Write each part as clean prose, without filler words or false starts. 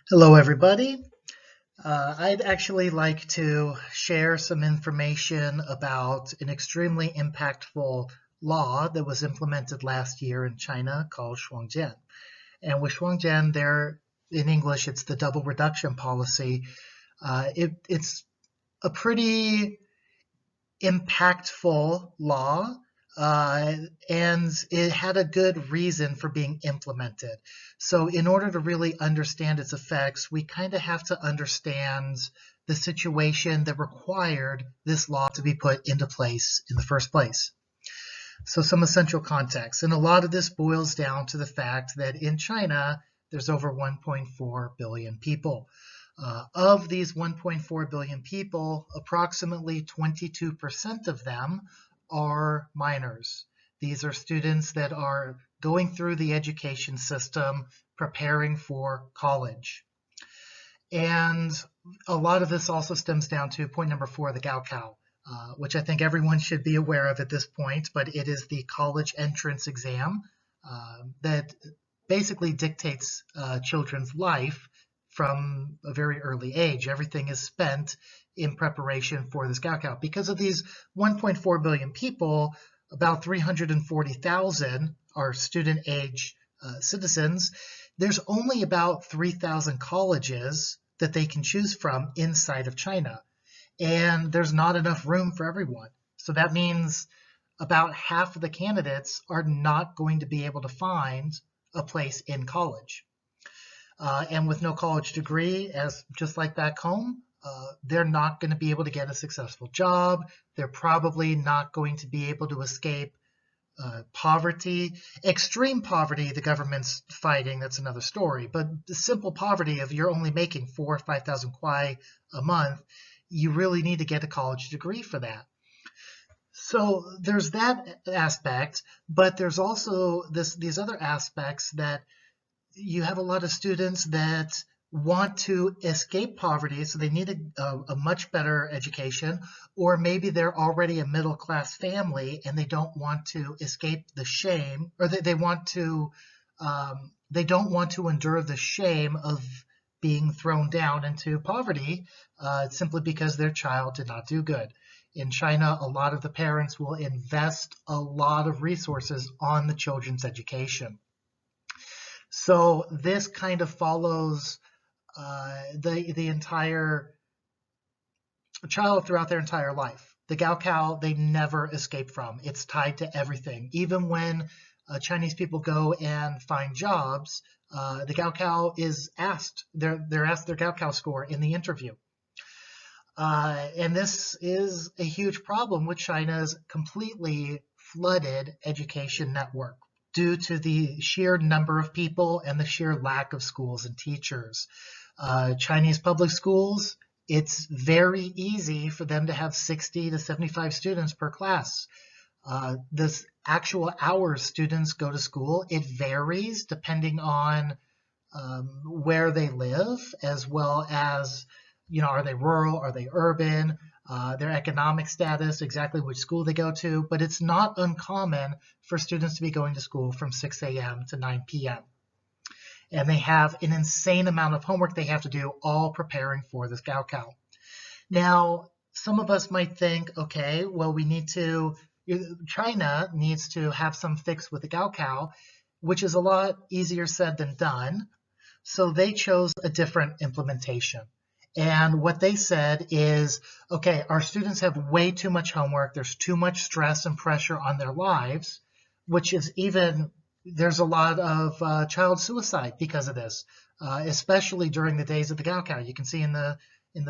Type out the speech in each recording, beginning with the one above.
Hello, everybody. I'd actually like to share some information about an extremely impactful law that was implemented last year in China called Shuangjian. And with Shuangjian, there in English, it's the double reduction policy. It's a pretty impactful law, uh, and it had a good reason for being implemented. So, in order to really understand its effects, we kind of have to understand the situation that required this law to be put into place in the first place. So, some essential context. And a lot of this boils down to the fact that in China, there's over 1.4 billion people. Of these 1.4 billion people, approximately 22% of them are minors. These are students that are going through the education system, preparing for college. And a lot of this also stems down to point number 4, the Gaokao, which I think everyone should be aware of at this point, but it is the college entrance exam that basically dictates children's life from a very early age. Everything is spent in preparation for this Gaokao. Because of these 1.4 billion people, about 340,000 are student age citizens. There's only about 3,000 colleges that they can choose from inside of China, and there's not enough room for everyone. So that means about half of the candidates are not going to be able to find a place in college. And with no college degree, as just like back home, they're not going to be able to get a successful job. They're probably not going to be able to escape poverty. Extreme poverty, the government's fighting, that's another story. But the simple poverty of you're only making 4,000 or 5,000 kwai a month, you really need to get a college degree for that. So there's that aspect, but there's also these other aspects that you have a lot of students that want to escape poverty, so they need a much better education, or maybe they're already a middle class family and they don't want to escape the shame, or they don't want to endure the shame of being thrown down into poverty simply because their child did not do good. In China, a lot of the parents will invest a lot of resources on the children's education. So this kind of follows the entire child throughout their entire life. The Gaokao they never escape from. It's tied to everything. Even when Chinese people go and find jobs, the Gaokao is asked. They're asked their Gaokao score in the interview. And this is a huge problem with China's completely flooded education network due to the sheer number of people and the sheer lack of schools and teachers. Chinese public schools, it's very easy for them to have 60 to 75 students per class. The actual hours students go to school, it varies depending on where they live, as well as, are they rural, are they urban, their economic status, exactly which school they go to. But it's not uncommon for students to be going to school from 6 a.m. to 9 p.m. And they have an insane amount of homework they have to do, all preparing for this Gaokao. Now, some of us might think, okay, well, China needs to have some fix with the Gaokao, which is a lot easier said than done. So they chose a different implementation. And what they said is, okay, our students have way too much homework. There's too much stress and pressure on their lives, which is there's a lot of child suicide because of this, especially during the days of the Gaokao. You can see in the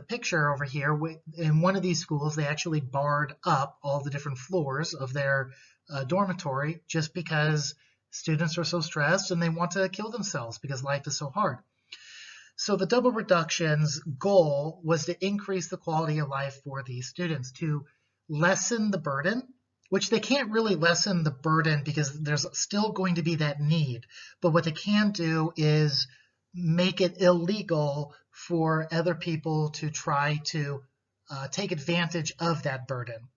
picture over here, in one of these schools, they actually barred up all the different floors of their dormitory just because students are so stressed and they want to kill themselves because life is so hard. So the double reduction's goal was to increase the quality of life for these students, to lessen the burden, which they can't really lessen the burden because there's still going to be that need. But what they can do is make it illegal for other people to try to take advantage of that burden.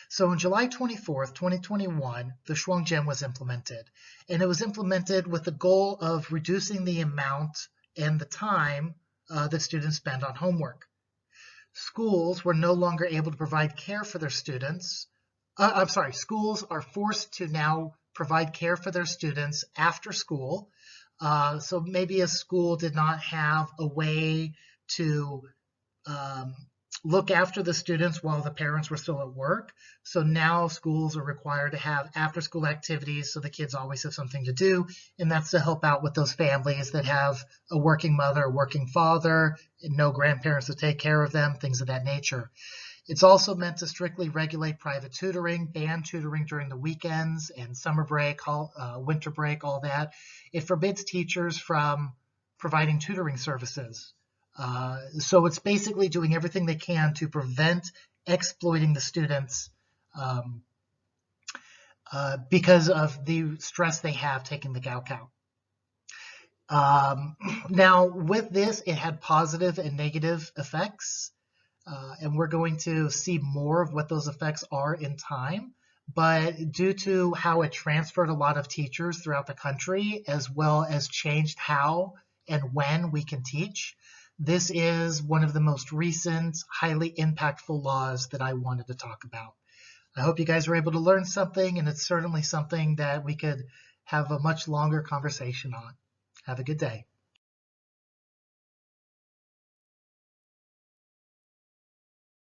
So on July 24th, 2021, the Shuangjian was implemented. And it was implemented with the goal of reducing the amount and the time that students spend on homework. Schools were no longer able to provide care for their students. Schools are forced to now provide care for their students after school. So maybe a school did not have a way to look after the students while the parents were still at work. So now schools are required to have after school activities so the kids always have something to do. And that's to help out with those families that have a working mother, a working father, and no grandparents to take care of them, things of that nature. It's also meant to strictly regulate private tutoring, ban tutoring during the weekends and summer break, winter break, all that. It forbids teachers from providing tutoring services. So it's basically doing everything they can to prevent exploiting the students because of the stress they have taking the Gaokao. Now, with this, it had positive and negative effects, and we're going to see more of what those effects are in time. But due to how it transferred a lot of teachers throughout the country, as well as changed how and when we can teach, this is one of the most recent, highly impactful laws that I wanted to talk about. I hope you guys were able to learn something, and it's certainly something that we could have a much longer conversation on. Have a good day.